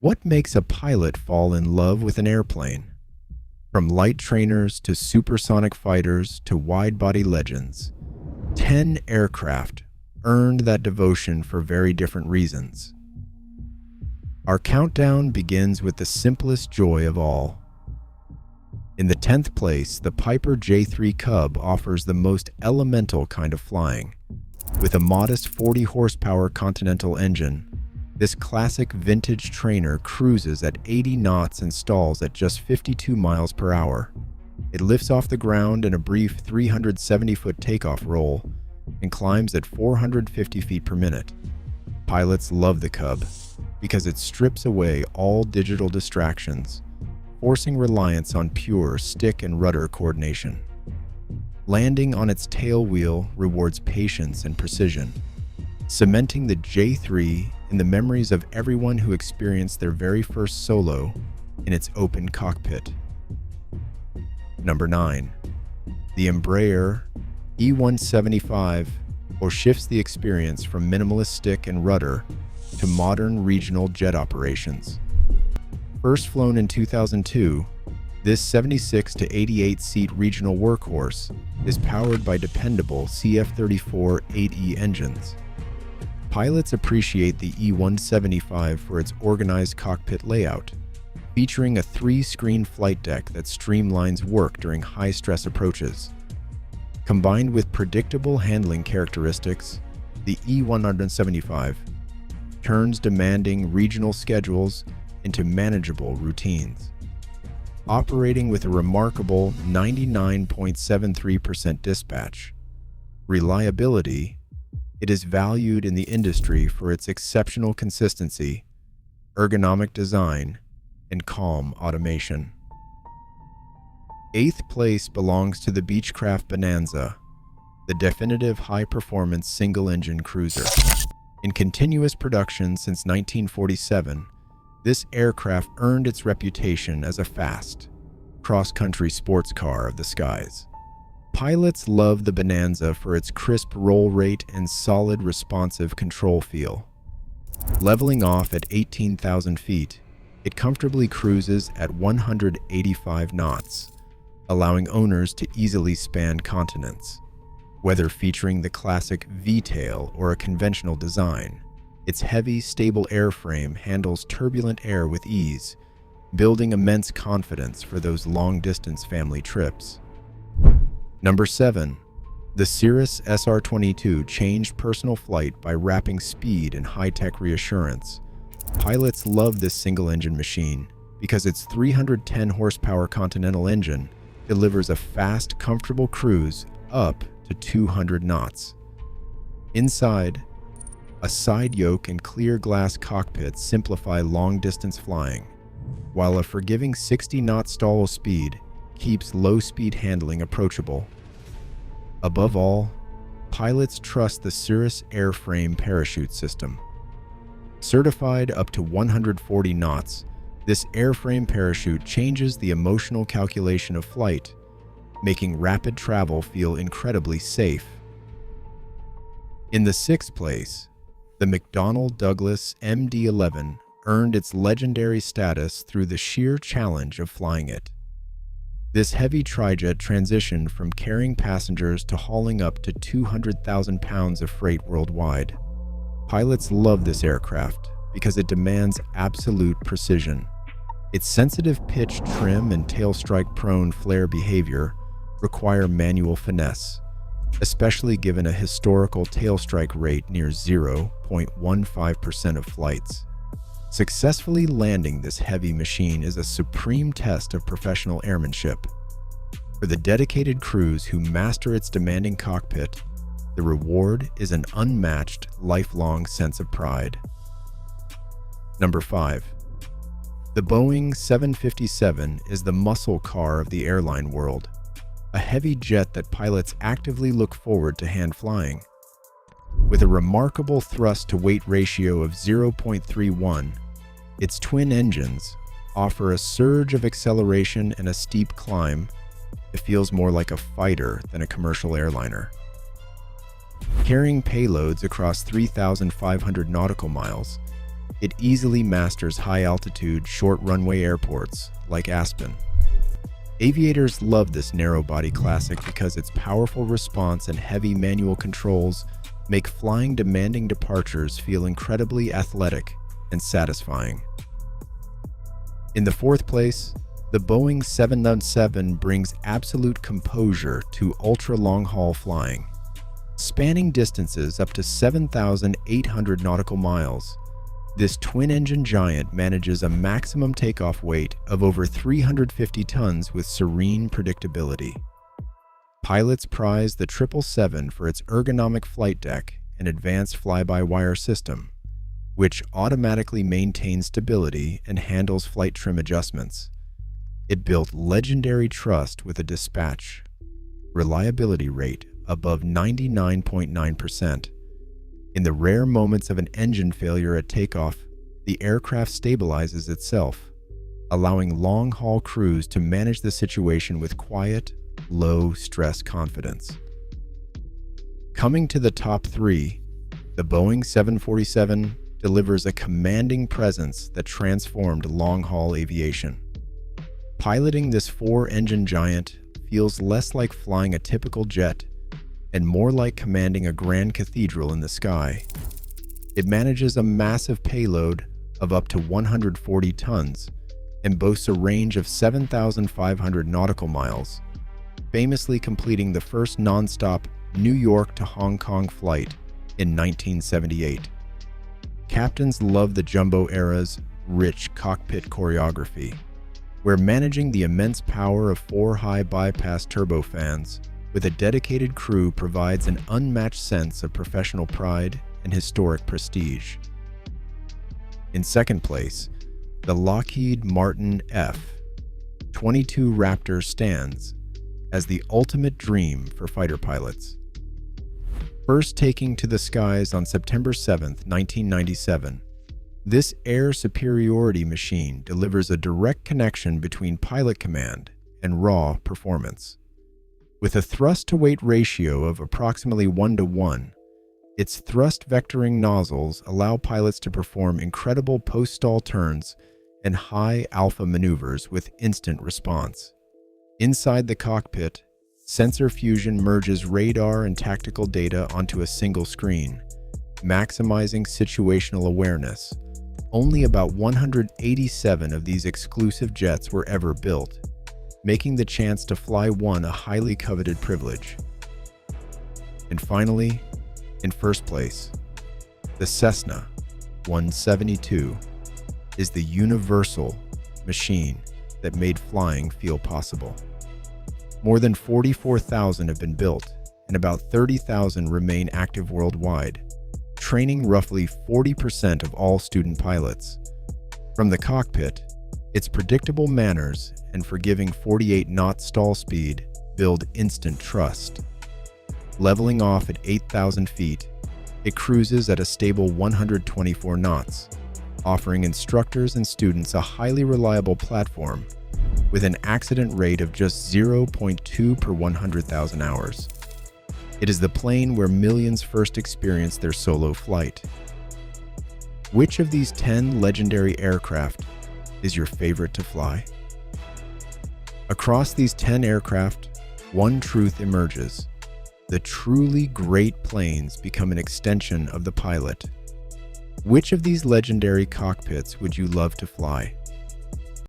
What makes a pilot fall in love with an airplane? From light trainers to supersonic fighters to wide-body legends, 10 aircraft earned that devotion for very different reasons. Our countdown begins with the simplest joy of all. In the 10th place, the Piper J3 Cub offers the most elemental kind of flying. With a modest 40 horsepower Continental engine, this classic vintage trainer cruises at 80 knots and stalls at just 52 miles per hour. It lifts off the ground in a brief 370-foot takeoff roll and climbs at 450 feet per minute. Pilots love the Cub because it strips away all digital distractions, forcing reliance on pure stick and rudder coordination. Landing on its tail wheel rewards patience and precision, cementing the J3 in the memories of everyone who experienced their very first solo in its open cockpit. Number 9. The Embraer E175 shifts the experience from minimalist stick and rudder to modern regional jet operations. First flown in 2002, this 76 to 88-seat regional workhorse is powered by dependable CF34 8E engines. Pilots appreciate the E175 for its organized cockpit layout, featuring a 3-screen flight deck that streamlines work during high-stress approaches. Combined with predictable handling characteristics, the E175 turns demanding regional schedules into manageable routines. Operating with a remarkable 99.73% dispatch reliability, it is valued in the industry for its exceptional consistency, ergonomic design, and calm automation. 8th place belongs to the Beechcraft Bonanza, the definitive high-performance single-engine cruiser. In continuous production since 1947, this aircraft earned its reputation as a fast, cross-country sports car of the skies. Pilots love the Bonanza for its crisp roll rate and solid responsive control feel. Leveling off at 18,000 feet, it comfortably cruises at 185 knots, allowing owners to easily span continents. Whether featuring the classic V-tail or a conventional design, its heavy, stable airframe handles turbulent air with ease, building immense confidence for those long-distance family trips. Number 7. The Cirrus SR22 changed personal flight by wrapping speed and high-tech reassurance. Pilots love this single-engine machine because its 310 horsepower Continental engine delivers a fast, comfortable cruise up to 200 knots. Inside, a side yoke and clear glass cockpit simplify long-distance flying, while a forgiving 60-knot stall speed keeps low-speed handling approachable. Above all, pilots trust the Cirrus airframe parachute system. Certified up to 140 knots, this airframe parachute changes the emotional calculation of flight, making rapid travel feel incredibly safe. In the 6th place, the McDonnell Douglas MD-11 earned its legendary status through the sheer challenge of flying it. This heavy trijet transitioned from carrying passengers to hauling up to 200,000 pounds of freight worldwide. Pilots love this aircraft because it demands absolute precision. Its sensitive pitch trim and tailstrike-prone flare behavior require manual finesse, especially given a historical tailstrike rate near 0.15% of flights. Successfully landing this heavy machine is a supreme test of professional airmanship. For the dedicated crews who master its demanding cockpit, the reward is an unmatched, lifelong sense of pride. Number 5. The Boeing 757 is the muscle car of the airline world, a heavy jet that pilots actively look forward to hand flying. With a remarkable thrust-to-weight ratio of 0.31, its twin engines offer a surge of acceleration and a steep climb. It feels more like a fighter than a commercial airliner. Carrying payloads across 3,500 nautical miles, It easily masters high-altitude, short-runway airports like Aspen. Aviators love this narrow-body classic because its powerful response and heavy manual controls make flying demanding departures feel incredibly athletic and satisfying. In the fourth place, the Boeing 777 brings absolute composure to ultra-long-haul flying. Spanning distances up to 7,800 nautical miles, this twin-engine giant manages a maximum takeoff weight of over 350 tons with serene predictability. Pilots prize the 777 for its ergonomic flight deck and advanced fly-by-wire system, which automatically maintains stability and handles flight trim adjustments. It built legendary trust with a dispatch reliability rate above 99.9%. In the rare moments of an engine failure at takeoff, the aircraft stabilizes itself, allowing long-haul crews to manage the situation with quiet, low-stress confidence. Coming to the top three, the Boeing 747 delivers a commanding presence that transformed long-haul aviation. Piloting this four-engine giant feels less like flying a typical jet and more like commanding a grand cathedral in the sky. It manages a massive payload of up to 140 tons and boasts a range of 7,500 nautical miles, famously completing the first non-stop New York to Hong Kong flight in 1978. Captains love the Jumbo era's rich cockpit choreography, where managing the immense power of four high-bypass turbofans with a dedicated crew provides an unmatched sense of professional pride and historic prestige. In second place, the Lockheed Martin F-22 Raptor stands as the ultimate dream for fighter pilots. First taking to the skies on September 7, 1997, this air superiority machine delivers a direct connection between pilot command and raw performance. With a thrust-to-weight ratio of approximately 1:1, its thrust vectoring nozzles allow pilots to perform incredible post-stall turns and high alpha maneuvers with instant response. Inside the cockpit, sensor fusion merges radar and tactical data onto a single screen, maximizing situational awareness. Only about 187 of these exclusive jets were ever built, making the chance to fly one a highly coveted privilege. And finally, in first place, the Cessna 172 is the universal machine that made flying feel possible. More than 44,000 have been built, and about 30,000 remain active worldwide, training roughly 40% of all student pilots. From the cockpit, its predictable manners and forgiving 48-knot stall speed build instant trust. Leveling off at 8,000 feet, it cruises at a stable 124 knots, offering instructors and students a highly reliable platform with an accident rate of just 0.2 per 100,000 hours. It is the plane where millions first experienced their solo flight. Which of these 10 legendary aircraft is your favorite to fly? Across these 10 aircraft, one truth emerges. The truly great planes become an extension of the pilot. Which of these legendary cockpits would you love to fly?